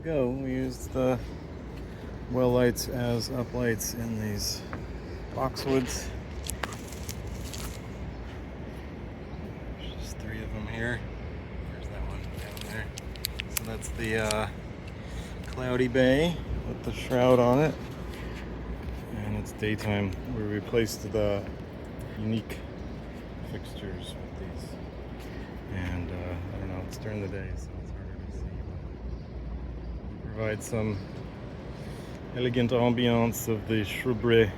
go. We used the well lights as uplights in these boxwoods. There's just 3 of them here. There's that one down there. So that's the cloudy bay with the shroud on it. And it's daytime. We replaced the unique fixtures with these. And I don't know, it's during the day, so it's harder to see. But provide some elegant ambiance of the shrubbery.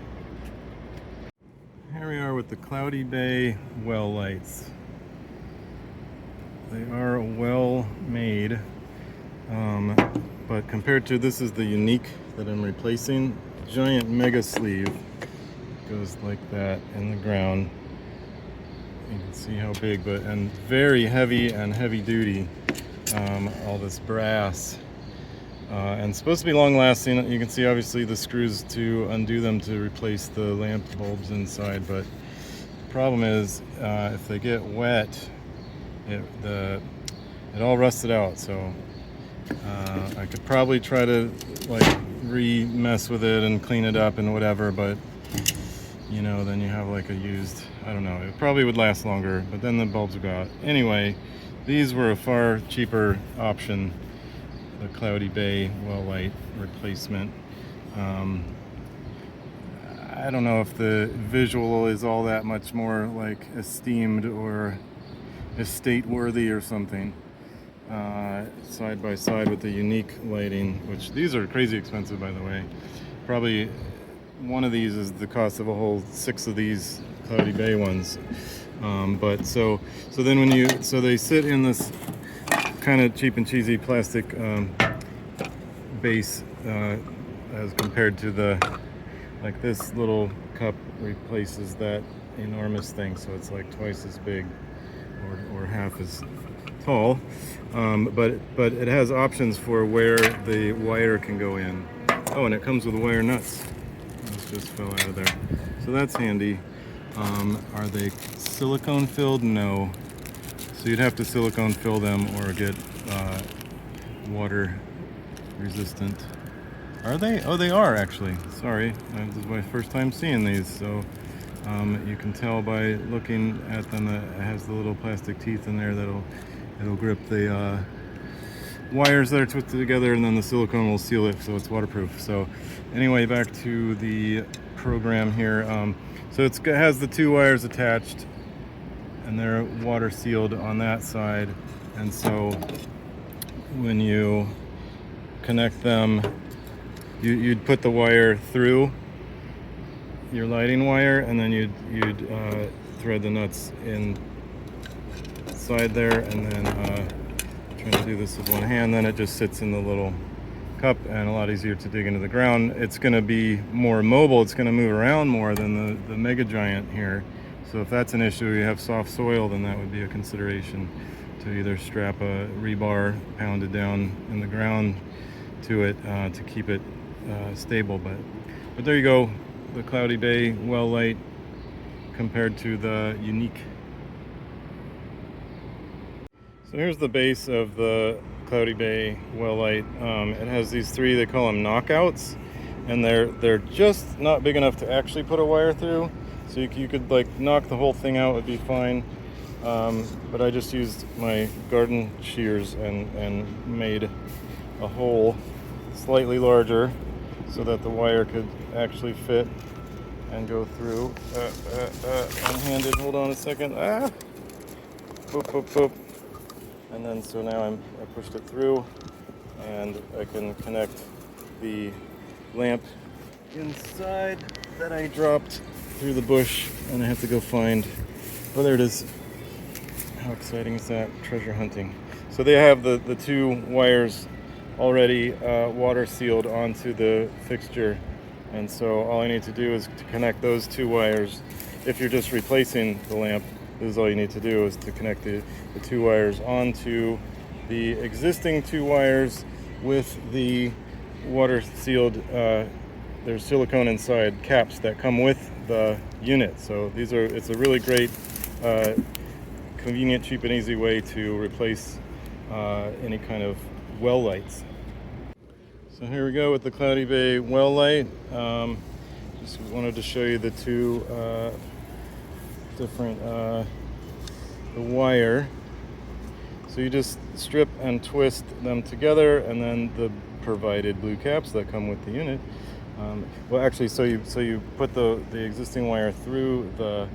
Here we are with the cloudy bay well lights. They are well made, but compared to this is the unique that I'm replacing. Giant mega sleeve goes like that in the ground. You can see how big, and very heavy and heavy duty. All this brass, and supposed to be long lasting. You can see obviously the screws to undo them to replace the lamp bulbs inside, but the problem is if they get wet, it all rusted out. So I could probably try to like mess with it and clean it up and whatever, but you know, then you have like a used, I don't know, it probably would last longer, but then the bulbs would go out. Anyway, these were a far cheaper option, the cloudy bay well light replacement. I don't know if the visual is all that much more like esteemed or estate worthy or something. Side by side with the unique lighting, which these are crazy expensive, by the way. Probably one of these is the cost of a whole 6 of these cloudy bay ones. But so then so they sit in this kind of cheap and cheesy plastic base as compared to like this little cup replaces that enormous thing, so it's like twice as big or half as tall, but it has options for where the wire can go in. Oh, and it comes with wire nuts. Those just fell out of there, so that's handy. Are they silicone filled? No. So you'd have to silicone fill them or get water resistant. Are they? Oh, they are actually. Sorry, this is my first time seeing these, so you can tell by looking at them that it has the little plastic teeth in there it'll grip the wires that are twisted together, and then the silicone will seal it so it's waterproof. So anyway, back to the program here. So it has the 2 wires attached, and they're water sealed on that side. And so when you connect them, you'd put the wire through your lighting wire, and then you'd thread the nuts inside there, and then trying to do this with one hand, then it just sits in the little cup and a lot easier to dig into the ground. It's going to be more mobile, it's going to move around more than the Mega Giant here. So if that's an issue, you have soft soil, then that would be a consideration to either strap a rebar pounded down in the ground to it to keep it stable. But there you go, the cloudy bay well light compared to the unique. So here's the base of the cloudy bay well light. It has these 3, they call them knockouts, and they're just not big enough to actually put a wire through. So you could like knock the whole thing out, would be fine. But I just used my garden shears and made a hole slightly larger so that the wire could actually fit and go through. One-handed, hold on a second. Boop, boop, boop. And then so now I pushed it through, and I can connect the lamp inside that I dropped through the bush, and I have to go find, oh, there it is. How exciting is that? Treasure hunting. So they have the 2 wires already water sealed onto the fixture, and so all I need to do is to connect those 2 wires. If you're just replacing the lamp, this is all you need to do, is to connect the 2 wires onto the existing 2 wires with the water sealed, there's silicone inside caps that come with the unit. So it's a really great, convenient, cheap and easy way to replace any kind of well lights. So here we go with the Cloudy Bay well light. Just wanted to show you the two different the wire. So you just strip and twist them together, and then the provided blue caps that come with the unit. Well, actually, so you put the existing wire through the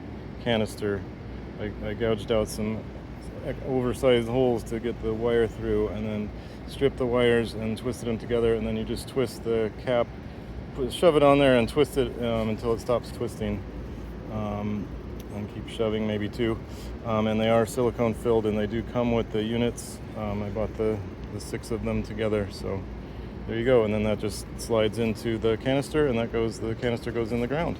canister. I gouged out some oversized holes to get the wire through, and then strip the wires and twisted them together, and then you just twist the cap, shove it on there and twist it until it stops twisting, and keep shoving maybe two. And they are silicone filled, and they do come with the units. I bought the 6 of them together, so there you go. And then that just slides into the canister, and the canister goes in the ground.